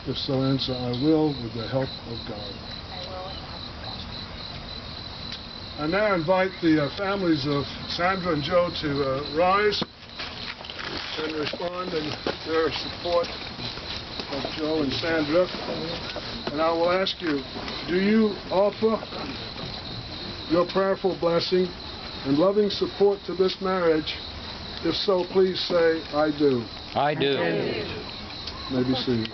If so, answer, I will, with the help of God. I will with the help of God. I now invite the families of Sandra and Joe to rise and respond in their support of Joe and Sandra. And I will ask you, do you offer your prayerful blessing and loving support to this marriage? If so, please say, I do. I do. I do. May be seated.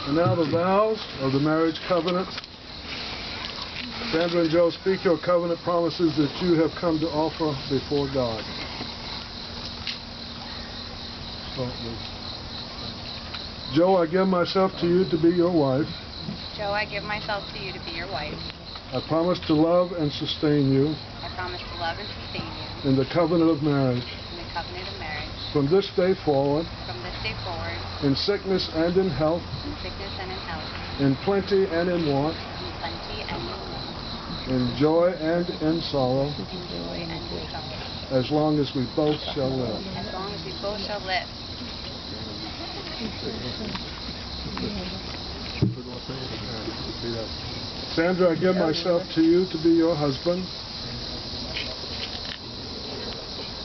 And now the vows of the marriage covenant. Sandra and Joe, speak your covenant promises that you have come to offer before God. Start with Joe, I give myself to you to be your wife. Joe, I give myself to you to be your wife. I promise to love and sustain you I promise to love and sustain you in the covenant of marriage. in the covenant of marriage. From this day forward, From this day forward, in sickness and in health, in sickness and in health, in plenty and in want, in plenty and in want, in joy and in sorrow, in joy and in sorrow, as long as we both shall live. as long as we both shall live. Sandra, I give myself to you to be your husband.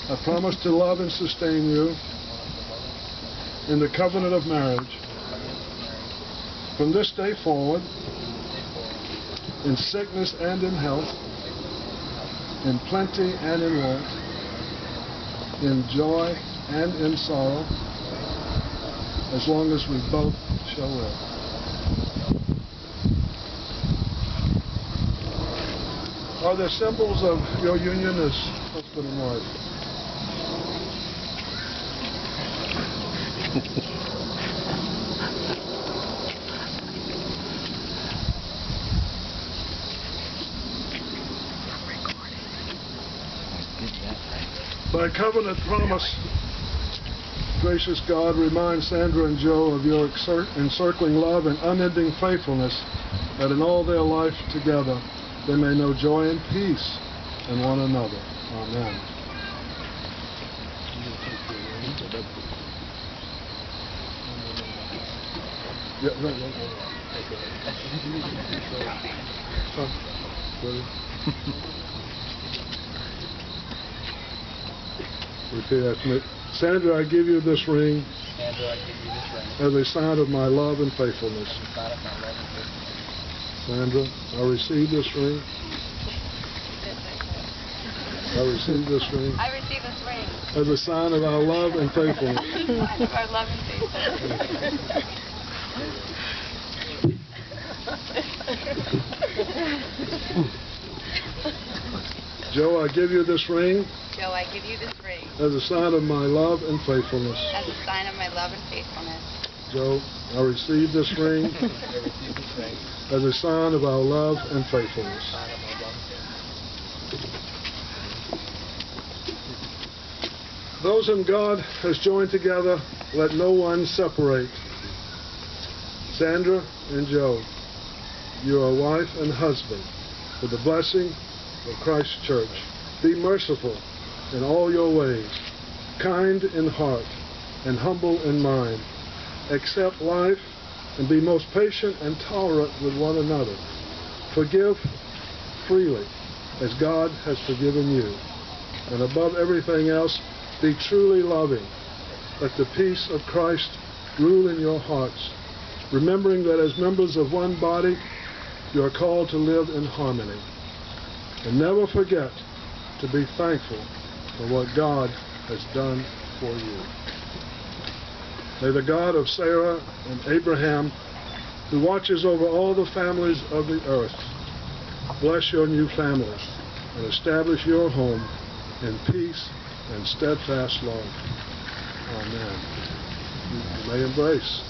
I promise to love and sustain you in the covenant of marriage. From this day forward, in sickness and in health, in plenty and in want, in joy and in sorrow, as long as we both shall live. Are there symbols of your union as husband and wife? By covenant promise, gracious God, remind Sandra and Joe of your encircling love and unending faithfulness, that in all their life together they may know joy and peace in one another. Amen. Repeat after me. Sandra, I give you this ring. Sandra, I give you this ring as a sign of my love and faithfulness. as a sign of my love and faithfulness. Sandra, I receive this ring. I receive this ring I receive this ring as a sign of our love and faithfulness. as a sign of our love and faithfulness. Joe, I give you this ring Joe, I give you this ring as a sign of my love and faithfulness. as a sign of my love and faithfulness. Joe, I receive this ring I receive this ring as a sign of our love and faithfulness. as a sign of my love and faithfulness. Those whom God has joined together, let no one separate. Sandra and Joe, you are wife and husband with the blessing of Christ's church. Be merciful in all your ways, kind in heart, and humble in mind. Accept life and be most patient and tolerant with one another. Forgive freely as God has forgiven you. And above everything else, be truly loving. Let the peace of Christ rule in your hearts, remembering that as members of one body, you are called to live in harmony. And never forget to be thankful for what God has done for you. May the God of Sarah and Abraham, who watches over all the families of the earth, bless your new families and establish your home in peace and steadfast love. Amen. You may embrace.